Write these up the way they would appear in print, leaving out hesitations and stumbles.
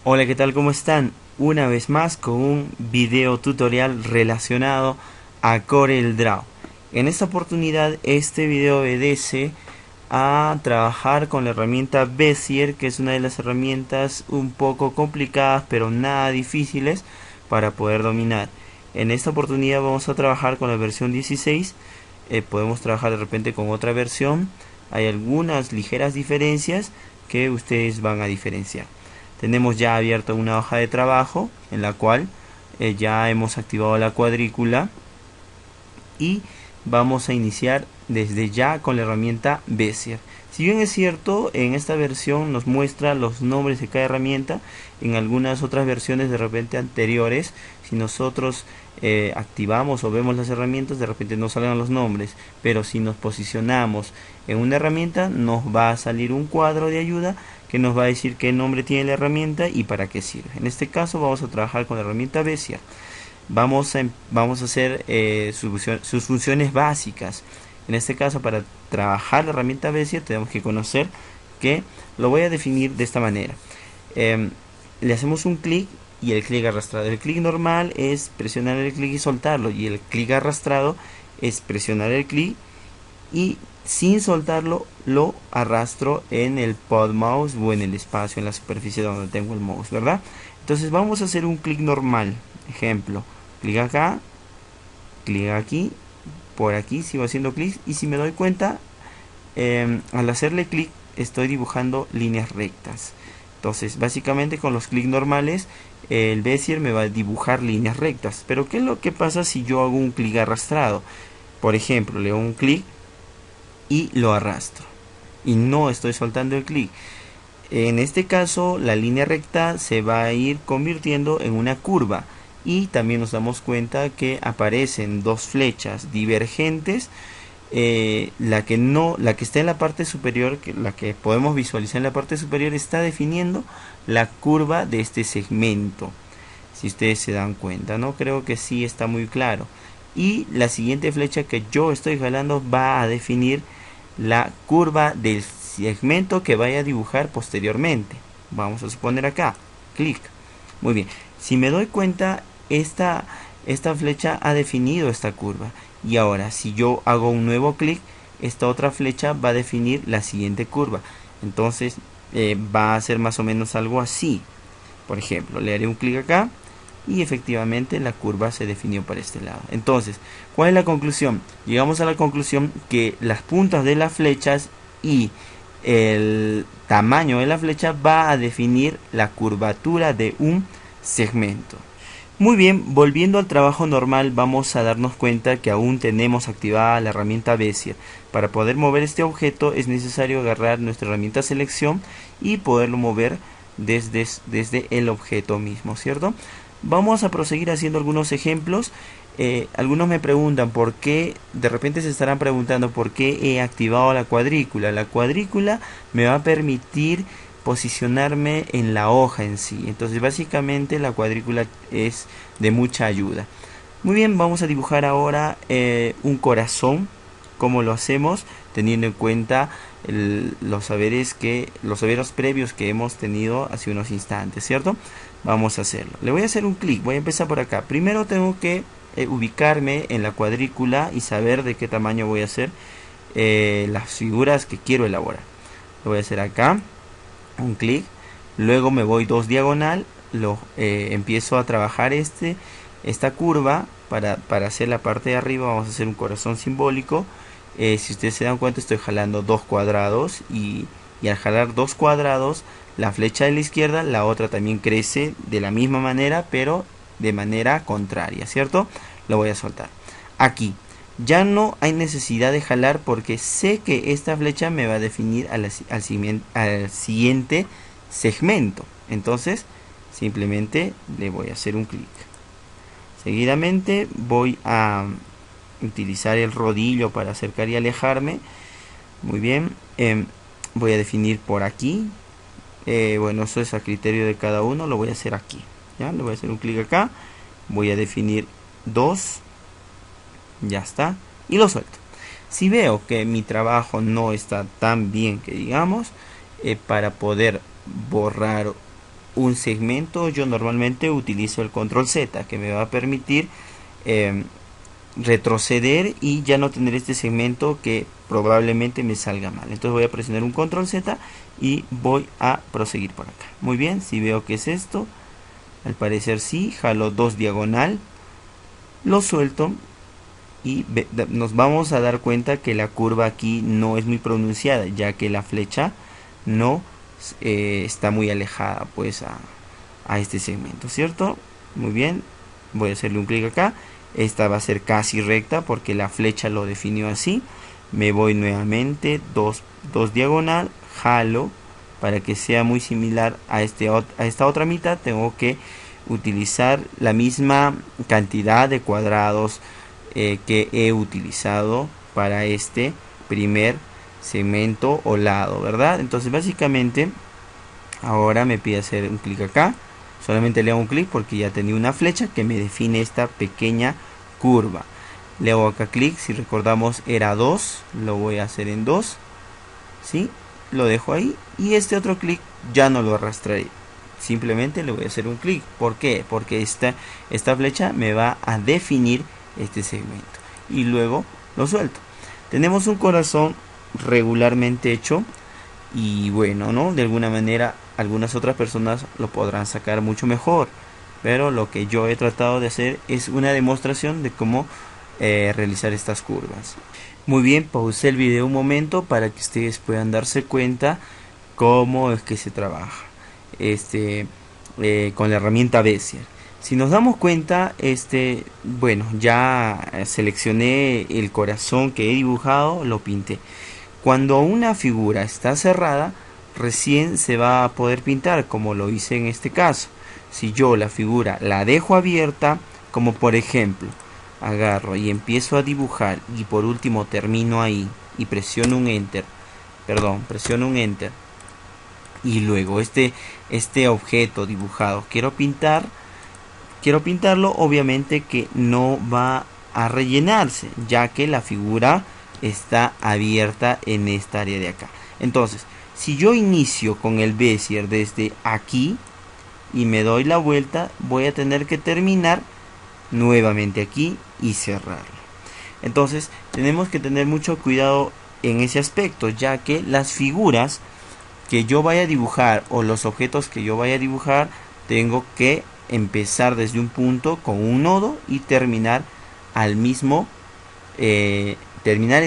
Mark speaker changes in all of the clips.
Speaker 1: Hola, ¿qué tal? ¿Cómo están? Una vez más con un video tutorial relacionado a CorelDRAW. En esta oportunidad este video obedece a trabajar con la herramienta Bezier, que es una de las herramientas un poco complicadas pero nada difíciles para poder dominar. En esta oportunidad vamos a trabajar con la versión 16. Podemos trabajar de repente con otra versión. Hay algunas ligeras diferencias que ustedes van a diferenciar. Tenemos ya abierta una hoja de trabajo en la cual ya hemos activado la cuadrícula y vamos a iniciar desde ya con la herramienta Bezier. Si bien es cierto, en esta versión nos muestra los nombres de cada herramienta, en algunas otras versiones de repente anteriores, si nosotros activamos o vemos las herramientas, de repente no salen los nombres, pero si nos posicionamos en una herramienta, nos va a salir un cuadro de ayuda que nos va a decir qué nombre tiene la herramienta y para qué sirve. En este caso vamos a trabajar con la herramienta Bezier. Vamos a hacer sus funciones básicas. En este caso, para trabajar la herramienta Bezier tenemos que conocer que lo voy a definir de esta manera. Le hacemos un clic y el clic arrastrado. El clic normal es presionar el clic y soltarlo, y el clic arrastrado es presionar el clic y sin soltarlo lo arrastro en el pod mouse o en el espacio, en la superficie donde tengo el mouse, ¿verdad? Entonces vamos a hacer un clic normal. Ejemplo, clic acá, clic aquí, por aquí sigo haciendo clic, y si me doy cuenta, al hacerle clic estoy dibujando líneas rectas. Entonces básicamente con los clics normales el Bezier me va a dibujar líneas rectas. Pero ¿qué es lo que pasa si yo hago un clic arrastrado? Por ejemplo, le doy un clic y lo arrastro y no estoy soltando el clic. En este caso la línea recta se va a ir convirtiendo en una curva, y también nos damos cuenta que aparecen dos flechas divergentes. La que está en la parte superior, la que podemos visualizar en la parte superior, está definiendo la curva de este segmento. Si ustedes se dan cuenta, ¿no? Creo que sí está muy claro. Y la siguiente flecha que yo estoy jalando va a definir la curva del segmento que vaya a dibujar posteriormente. Vamos a suponer acá, clic. Muy bien, si me doy cuenta, esta flecha ha definido esta curva. Y ahora, si yo hago un nuevo clic, esta otra flecha va a definir la siguiente curva. Entonces va a ser más o menos algo así. Por ejemplo, le haré un clic acá y efectivamente la curva se definió para este lado. Entonces, ¿cuál es la conclusión? Llegamos a la conclusión que las puntas de las flechas y el tamaño de la flecha va a definir la curvatura de un segmento. Muy bien, volviendo al trabajo normal, vamos a darnos cuenta que aún tenemos activada la herramienta Bezier. Para poder mover este objeto es necesario agarrar nuestra herramienta selección y poderlo mover desde el objeto mismo, ¿cierto? Vamos a proseguir haciendo algunos ejemplos. Algunos me preguntan por qué, de repente se estarán preguntando por qué he activado la cuadrícula. La cuadrícula me va a permitir posicionarme en la hoja en sí. Entonces básicamente la cuadrícula es de mucha ayuda. Muy bien, vamos a dibujar ahora un corazón. ¿Cómo lo hacemos? Teniendo en cuenta los saberes previos que hemos tenido hace unos instantes, ¿cierto? Vamos a hacerlo. Le voy a hacer un clic, voy a empezar por acá. Primero tengo que ubicarme en la cuadrícula y saber de qué tamaño voy a hacer las figuras que quiero elaborar. Lo voy a hacer acá, un clic, luego me voy dos diagonal, empiezo a trabajar esta curva para hacer la parte de arriba. Vamos a hacer un corazón simbólico. Si ustedes se dan cuenta, estoy jalando dos cuadrados y al jalar dos cuadrados, la flecha de la izquierda, la otra también crece de la misma manera, pero de manera contraria, ¿cierto? Lo voy a soltar. Aquí ya no hay necesidad de jalar porque sé que esta flecha me va a definir al siguiente segmento. Entonces simplemente le voy a hacer un clic. Seguidamente voy a utilizar el rodillo para acercar y alejarme. Muy bien, voy a definir por aquí. Bueno, eso es a criterio de cada uno. Lo voy a hacer aquí, ¿ya? Le voy a hacer un clic acá, voy a definir 2, ya está, y lo suelto. Si veo que mi trabajo no está tan bien que digamos, para poder borrar un segmento, yo normalmente utilizo el control Z, que me va a permitir retroceder y ya no tener este segmento que probablemente me salga mal. Entonces voy a presionar un control Z y voy a proseguir por acá. Muy bien, si veo que es esto, al parecer sí, jalo 2 diagonal, lo suelto y nos vamos a dar cuenta que la curva aquí no es muy pronunciada, ya que la flecha no está muy alejada pues a este segmento, ¿cierto? Muy bien, voy a hacerle un clic acá. Esta va a ser casi recta porque la flecha lo definió así. Me voy nuevamente, dos diagonal, jalo para que sea muy similar a esta otra mitad. Tengo que utilizar la misma cantidad de cuadrados que he utilizado para este primer segmento o lado, ¿verdad? Entonces básicamente ahora me pide hacer un clic acá. Solamente le hago un clic porque ya tenía una flecha que me define esta pequeña curva. Le hago acá clic, si recordamos era 2, lo voy a hacer en 2, ¿sí? Lo dejo ahí y este otro clic ya no lo arrastraré. Simplemente le voy a hacer un clic. ¿Por qué? Porque esta flecha me va a definir este segmento. Y luego lo suelto. Tenemos un corazón regularmente hecho. Y bueno, ¿no? De alguna manera algunas otras personas lo podrán sacar mucho mejor. Pero lo que yo he tratado de hacer es una demostración de cómo realizar estas curvas. Muy bien, pausé el video un momento para que ustedes puedan darse cuenta cómo es que se trabaja con la herramienta Bezier. Si nos damos cuenta, bueno, ya seleccioné el corazón que he dibujado, lo pinté. Cuando una figura está cerrada, recién se va a poder pintar, como lo hice en este caso. Si yo la figura la dejo abierta, como por ejemplo, agarro y empiezo a dibujar y por último termino ahí y presiono un enter, y luego este objeto dibujado quiero pintarlo, obviamente que no va a rellenarse, ya que la figura está abierta en esta área de acá. Entonces, si yo inicio con el Bezier desde aquí y me doy la vuelta, voy a tener que terminar nuevamente aquí y cerrarlo. Entonces, tenemos que tener mucho cuidado en ese aspecto, ya que las figuras que yo vaya a dibujar o los objetos que yo vaya a dibujar, tengo que empezar desde un punto con un nodo y terminar en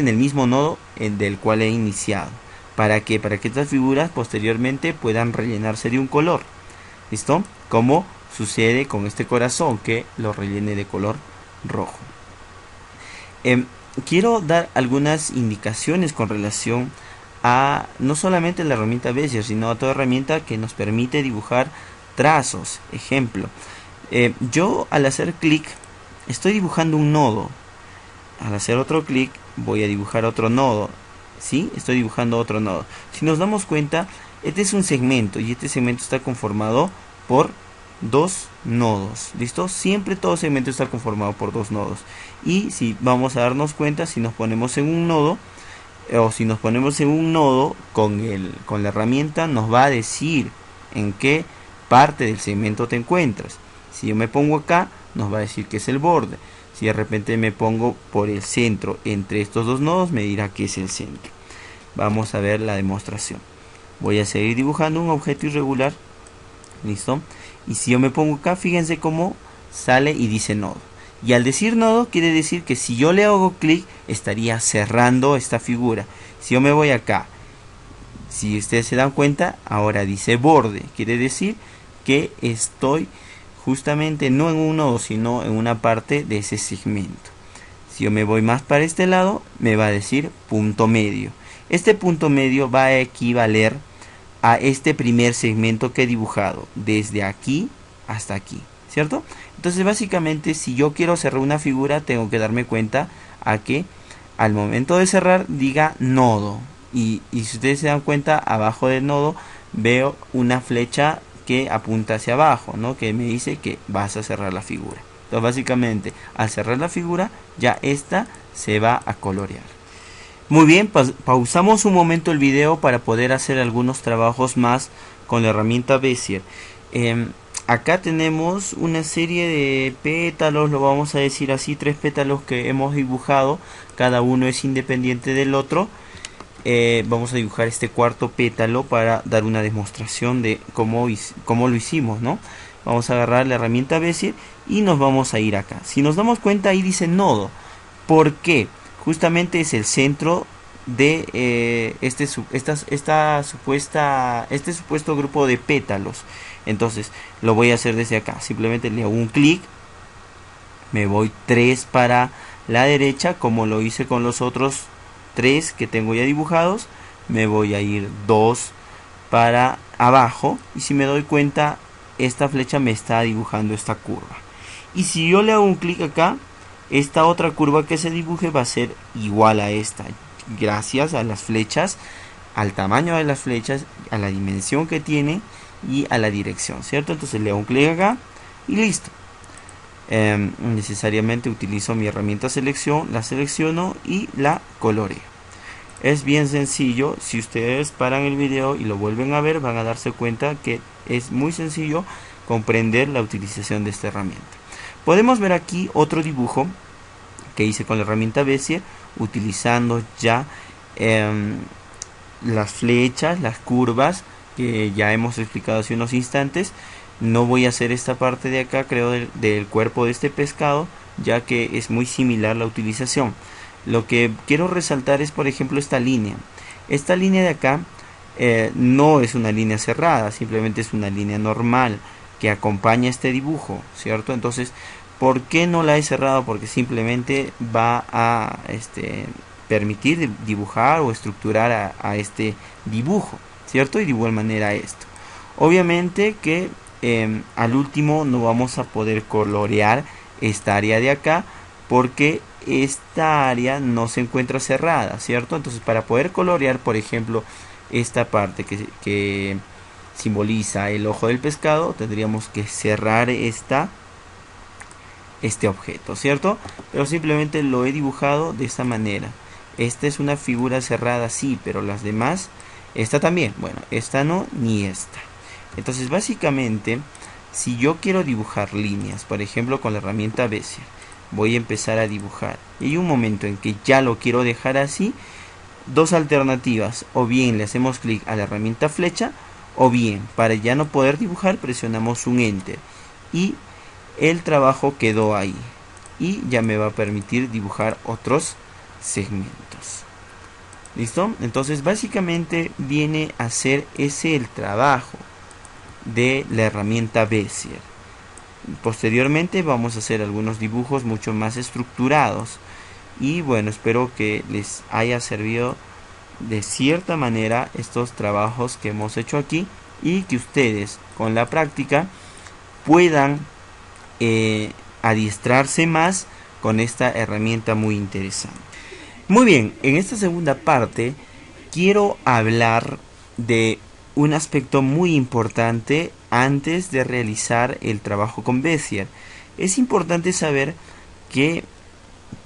Speaker 1: el mismo nodo del cual he iniciado. ¿Para qué? Para que estas figuras posteriormente puedan rellenarse de un color. ¿Listo? Como sucede con este corazón, que lo rellene de color rojo. Quiero dar algunas indicaciones con relación a no solamente la herramienta Bezier, sino a toda herramienta que nos permite dibujar trazos. Ejemplo, yo al hacer clic estoy dibujando un nodo. Al hacer otro clic voy a dibujar otro nodo. ¿Sí? Estoy dibujando otro nodo. Si nos damos cuenta, este es un segmento y este segmento está conformado por dos nodos. ¿Listo? Siempre todo segmento está conformado por dos nodos. Y si vamos a darnos cuenta, si nos ponemos en un nodo, o si nos ponemos en un nodo con la herramienta, nos va a decir en qué parte del segmento te encuentras. Si yo me pongo acá, nos va a decir que es el borde. Si de repente me pongo por el centro entre estos dos nodos, me dirá que es el centro. Vamos a ver la demostración. Voy a seguir dibujando un objeto irregular. ¿Listo? Y si yo me pongo acá, fíjense cómo sale y dice nodo. Y al decir nodo, quiere decir que si yo le hago clic, estaría cerrando esta figura. Si yo me voy acá, si ustedes se dan cuenta, ahora dice borde. Quiere decir que estoy justamente no en un nodo, sino en una parte de ese segmento. Si yo me voy más para este lado, me va a decir punto medio. Este punto medio va a equivaler a este primer segmento que he dibujado, desde aquí hasta aquí, ¿cierto? Entonces básicamente, si yo quiero cerrar una figura, tengo que darme cuenta a que al momento de cerrar diga nodo. Y si ustedes se dan cuenta, abajo del nodo veo una flecha que apunta hacia abajo, ¿no? Que me dice que vas a cerrar la figura. Entonces básicamente, al cerrar la figura, ya esta se va a colorear. Muy bien, pausamos un momento el video para poder hacer algunos trabajos más con la herramienta Bezier. Acá tenemos una serie de pétalos, lo vamos a decir así, 3 pétalos que hemos dibujado, cada uno es independiente del otro. Vamos a dibujar este cuarto pétalo para dar una demostración de cómo lo hicimos, ¿no? Vamos a agarrar la herramienta Bezier y nos vamos a ir acá. Si nos damos cuenta, ahí dice nodo. ¿Por qué? Justamente es el centro de este supuesto grupo de pétalos. Entonces lo voy a hacer desde acá. Simplemente le hago un clic, me voy 3 para la derecha, como lo hice con los otros 3 que tengo ya dibujados. Me voy a ir 2 para abajo, y si me doy cuenta, esta flecha me está dibujando esta curva. Y si yo le hago un clic acá, esta otra curva que se dibuje va a ser igual a esta, gracias a las flechas, al tamaño de las flechas, a la dimensión que tiene y a la dirección, ¿cierto? Entonces le hago un clic acá y listo. Necesariamente utilizo mi herramienta selección, la selecciono y la coloreo. Es bien sencillo. Si ustedes paran el video y lo vuelven a ver, van a darse cuenta que es muy sencillo comprender la utilización de esta herramienta. Podemos ver aquí otro dibujo que hice con la herramienta Bezier, utilizando ya las flechas, las curvas que ya hemos explicado hace unos instantes. No voy a hacer esta parte de acá, creo, del cuerpo de este pescado, ya que es muy similar la utilización. Lo que quiero resaltar es, por ejemplo, esta línea. Esta línea de acá no es una línea cerrada, simplemente es una línea normal que acompaña este dibujo, ¿cierto? Entonces, ¿por qué no la he cerrado? Porque simplemente va a permitir dibujar o estructurar a este dibujo, ¿cierto? Y de igual manera esto. Obviamente que al último no vamos a poder colorear esta área de acá, porque esta área no se encuentra cerrada, ¿cierto? Entonces, para poder colorear, por ejemplo, esta parte que simboliza el ojo del pescado, tendríamos que cerrar este objeto, ¿cierto? Pero simplemente lo he dibujado de esta manera. Esta es una figura cerrada, sí, pero las demás, esta también. Bueno, esta no, ni esta. Entonces, básicamente, si yo quiero dibujar líneas, por ejemplo, con la herramienta Bezier, voy a empezar a dibujar. Y hay un momento en que ya lo quiero dejar así. Dos alternativas: o bien le hacemos clic a la herramienta flecha, o bien, para ya no poder dibujar, presionamos un enter y el trabajo quedó ahí, y ya me va a permitir dibujar otros segmentos. ¿Listo? Entonces, básicamente viene a ser ese el trabajo de la herramienta Bezier. Posteriormente vamos a hacer algunos dibujos mucho más estructurados, y bueno, espero que les haya servido de cierta manera estos trabajos que hemos hecho aquí, y que ustedes con la práctica puedan adiestrarse más con esta herramienta muy interesante. Muy bien, en esta segunda parte quiero hablar de un aspecto muy importante antes de realizar el trabajo con Bezier. Es importante saber que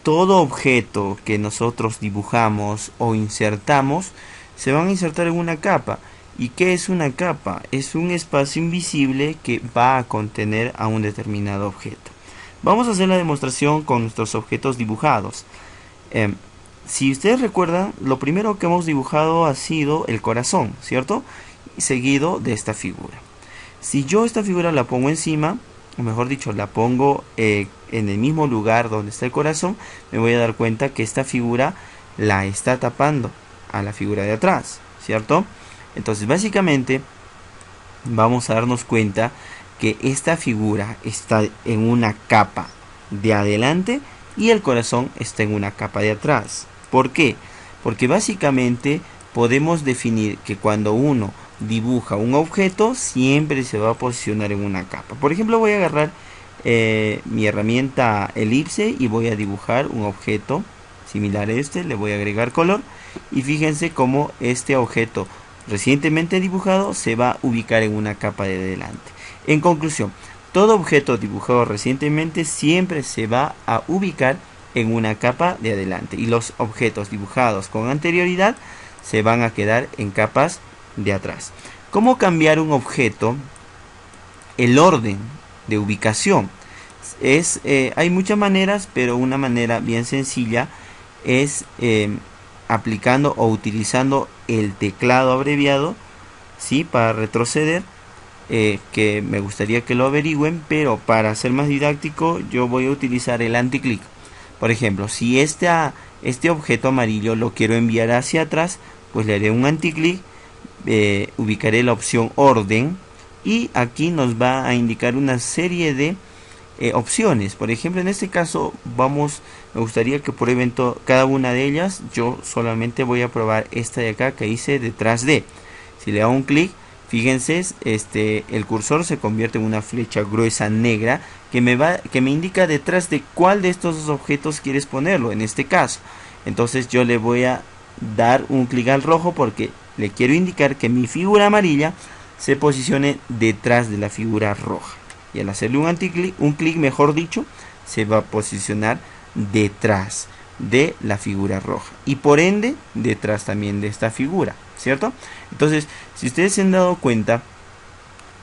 Speaker 1: todo objeto que nosotros dibujamos o insertamos se van a insertar en una capa. ¿Y qué es una capa? Es un espacio invisible que va a contener a un determinado objeto. Vamos a hacer la demostración con nuestros objetos dibujados. Si ustedes recuerdan, lo primero que hemos dibujado ha sido el corazón, ¿cierto? Seguido de esta figura. Si yo esta figura la pongo encima, o mejor dicho, la pongo en el mismo lugar donde está el corazón, me voy a dar cuenta que esta figura la está tapando a la figura de atrás, ¿cierto? Entonces, básicamente, vamos a darnos cuenta que esta figura está en una capa de adelante y el corazón está en una capa de atrás. ¿Por qué? Porque básicamente podemos definir que cuando uno dibuja un objeto, siempre se va a posicionar en una capa. Por ejemplo, voy a agarrar mi herramienta elipse y voy a dibujar un objeto similar a este. Le voy a agregar color, y fíjense cómo este objeto recientemente dibujado se va a ubicar en una capa de adelante. En conclusión, todo objeto dibujado recientemente siempre se va a ubicar en una capa de adelante, y los objetos dibujados con anterioridad se van a quedar en capas de atrás. ¿Cómo cambiar un objeto el orden de ubicación. Hay muchas maneras, pero una manera bien sencilla es aplicando o utilizando el teclado abreviado, ¿sí? Para retroceder, que me gustaría que lo averigüen, pero para ser más didáctico yo voy a utilizar el anticlic. Por ejemplo, si este objeto amarillo lo quiero enviar hacia atrás, pues le haré un anticlic, ubicaré la opción orden y aquí nos va a indicar una serie de opciones. Por ejemplo, en este caso me gustaría que prueben cada una de ellas. Yo solamente voy a probar esta de acá que dice detrás de. Si le hago un clic, fíjense, el cursor se convierte en una flecha gruesa negra que me indica detrás de cuál de estos dos objetos quieres ponerlo, en este caso. Entonces yo le voy a dar un clic al rojo porque le quiero indicar que mi figura amarilla se posicione detrás de la figura roja. Y al hacerle un clic, mejor dicho, se va a posicionar detrás de la figura roja y por ende detrás también de esta figura, ¿cierto? Entonces, si ustedes se han dado cuenta,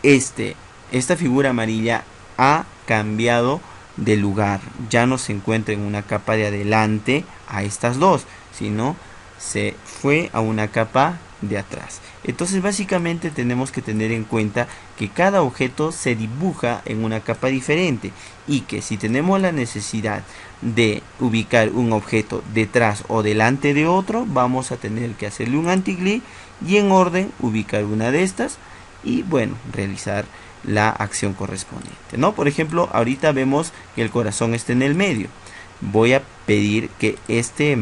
Speaker 1: esta figura amarilla ha cambiado de lugar. Ya no se encuentra en una capa de adelante a estas dos, sino se fue a una capa de atrás. Entonces básicamente tenemos que tener en cuenta que cada objeto se dibuja en una capa diferente y que si tenemos la necesidad de ubicar un objeto detrás o delante de otro, vamos a tener que hacerle un anticlic y en orden ubicar una de estas y bueno, realizar la acción correspondiente, ¿no? Por ejemplo, ahorita vemos que el corazón está en el medio. Voy a pedir que este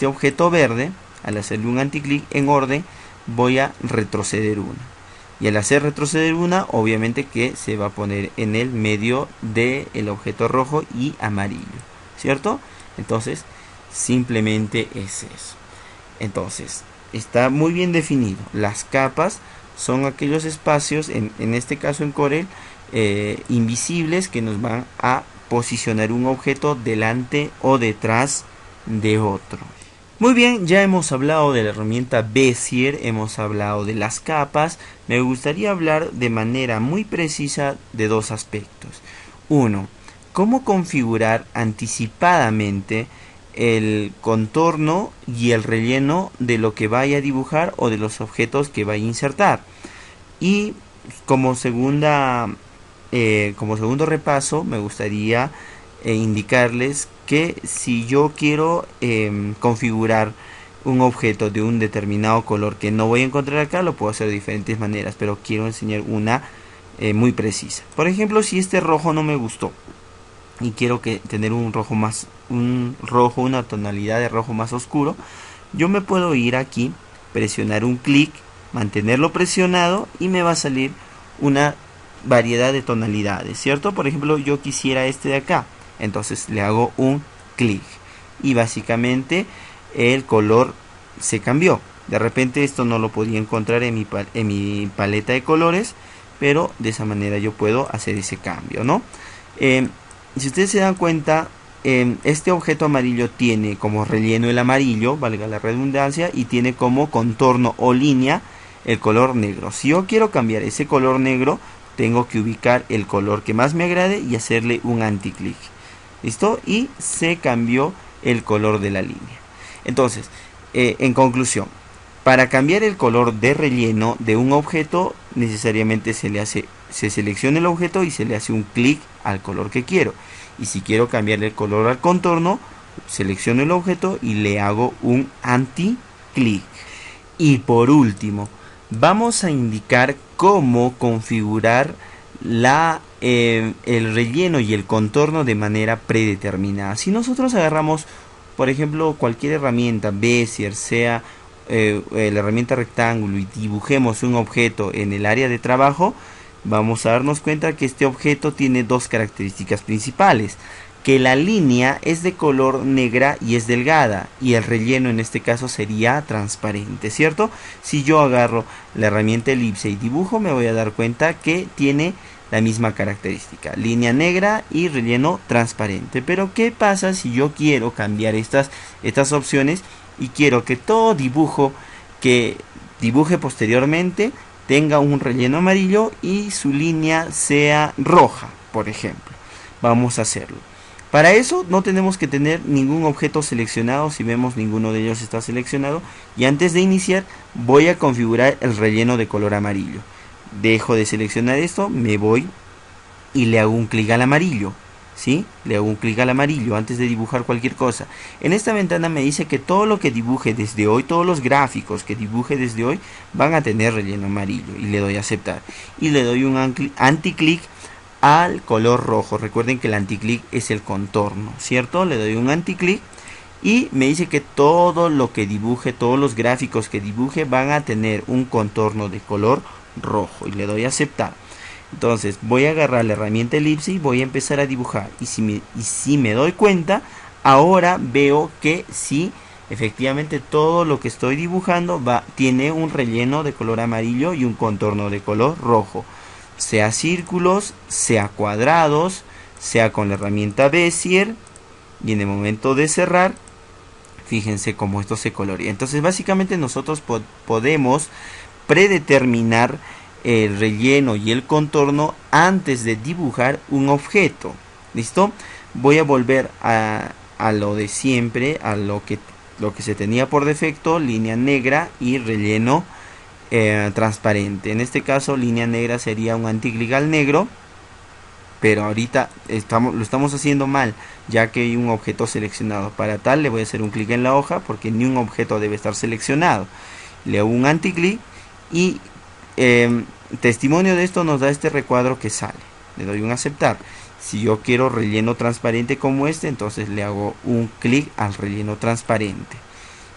Speaker 1: objeto verde, al hacerle un anticlic en orden, voy a retroceder una. Y al hacer retroceder una, obviamente que se va a poner en el medio del objeto rojo y amarillo, ¿cierto? Entonces, simplemente es eso. Entonces, está muy bien definido. Las capas son aquellos espacios, en este caso en Corel, invisibles que nos van a posicionar un objeto delante o detrás de otro. Muy bien, ya hemos hablado de la herramienta Bezier, hemos hablado de las capas. Me gustaría hablar de manera muy precisa de dos aspectos. Uno, cómo configurar anticipadamente el contorno y el relleno de lo que vaya a dibujar o de los objetos que vaya a insertar. Y como segundo repaso, me gustaría indicarles que si yo quiero configurar un objeto de un determinado color que no voy a encontrar acá, lo puedo hacer de diferentes maneras, pero quiero enseñar una muy precisa. Por ejemplo, si este rojo no me gustó y quiero tener una tonalidad de rojo más oscuro, yo me puedo ir aquí, presionar un clic, mantenerlo presionado y me va a salir una variedad de tonalidades, ¿cierto? Por ejemplo, yo quisiera este de acá, entonces le hago un clic y básicamente el color se cambió. De repente esto no lo podía encontrar en mi paleta de colores, pero de esa manera yo puedo hacer ese cambio, ¿no? Si ustedes se dan cuenta, este objeto amarillo tiene como relleno el amarillo, valga la redundancia, y tiene como contorno o línea el color negro. Si yo quiero cambiar ese color negro, tengo que ubicar el color que más me agrade y hacerle un anticlic. ¿Listo? Y se cambió el color de la línea. Entonces, en conclusión, para cambiar el color de relleno de un objeto, necesariamente se selecciona el objeto y se le hace un clic al color que quiero. Y si quiero cambiarle el color al contorno, selecciono el objeto y le hago un anti-clic. Y por último, vamos a indicar cómo configurar el relleno y el contorno de manera predeterminada. Si nosotros agarramos, por ejemplo, cualquier herramienta, Bezier, sea la herramienta rectángulo, y dibujemos un objeto en el área de trabajo, vamos a darnos cuenta que este objeto tiene dos características principales: que la línea es de color negra y es delgada, y el relleno en este caso sería transparente, ¿cierto? Si yo agarro la herramienta elipse y dibujo, me voy a dar cuenta que tiene la misma característica: línea negra y relleno transparente. Pero ¿qué pasa si yo quiero cambiar estas opciones y quiero que todo dibujo que dibuje posteriormente tenga un relleno amarillo y su línea sea roja, por ejemplo. Vamos a hacerlo. Para eso no tenemos que tener ningún objeto seleccionado. Si vemos, ninguno de ellos está seleccionado. Y antes de iniciar voy a configurar el relleno de color amarillo. Dejo de seleccionar esto, me voy y le hago un clic al amarillo. ¿Sí? Le hago un clic al amarillo antes de dibujar cualquier cosa. En esta ventana me dice que todo lo que dibuje desde hoy, todos los gráficos que dibuje desde hoy van a tener relleno amarillo. Y le doy a aceptar. Y le doy un anticlic al color rojo. Recuerden que el anticlic es el contorno, ¿cierto? Le doy un anticlic y me dice que todo lo que dibuje, todos los gráficos que dibuje van a tener un contorno de color rojo. Y le doy a aceptar. Entonces voy a agarrar la herramienta elipse y voy a empezar a dibujar. Y si me doy cuenta, ahora veo que sí, efectivamente todo lo que estoy dibujando tiene un relleno de color amarillo y un contorno de color rojo. Sea círculos, sea cuadrados, sea con la herramienta Bezier. Y en el momento de cerrar, fíjense cómo esto se colorea. Entonces básicamente nosotros podemos predeterminar el relleno y el contorno antes de dibujar un objeto. ¿Listo? Voy a volver a lo de siempre, a lo que se tenía por defecto, línea negra y relleno transparente. En este caso línea negra sería un anticlic al negro, pero ahorita lo estamos haciendo mal, ya que hay un objeto seleccionado. Para tal le voy a hacer un clic en la hoja, porque ni un objeto debe estar seleccionado. Le hago un anticlic y testimonio de esto nos da este recuadro que sale. Le doy un aceptar. Si yo quiero relleno transparente como este, entonces le hago un clic al relleno transparente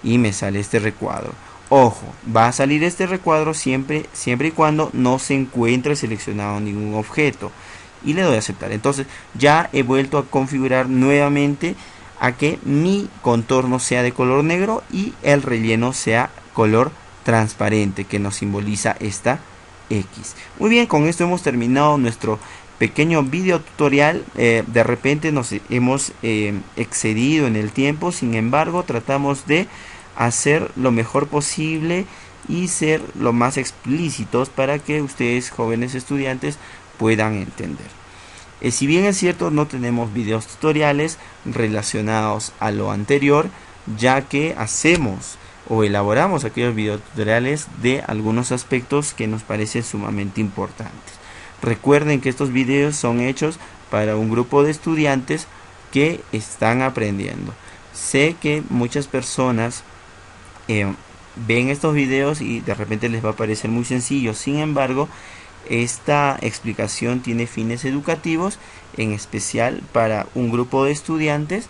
Speaker 1: y me sale este recuadro. Ojo, va a salir este recuadro siempre y cuando no se encuentre seleccionado ningún objeto. Y le doy a aceptar. Entonces ya he vuelto a configurar nuevamente a que mi contorno sea de color negro y el relleno sea color transparente, que nos simboliza esta X. Muy bien, con esto hemos terminado nuestro pequeño video tutorial. De repente nos hemos excedido en el tiempo, sin embargo tratamos de hacer lo mejor posible y ser lo más explícitos para que ustedes, jóvenes estudiantes, puedan entender. Si bien es cierto, no tenemos videos tutoriales relacionados a lo anterior, ya que hacemos o elaboramos aquellos videos tutoriales de algunos aspectos que nos parecen sumamente importantes. Recuerden que estos videos son hechos para un grupo de estudiantes que están aprendiendo. Sé que muchas personas ven estos videos y de repente les va a parecer muy sencillo. Sin embargo, esta explicación tiene fines educativos, en especial para un grupo de estudiantes,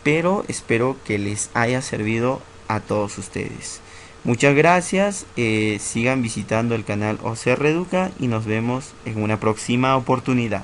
Speaker 1: pero espero que les haya servido a todos ustedes. Muchas gracias, sigan visitando el canal OCR Educa y nos vemos en una próxima oportunidad.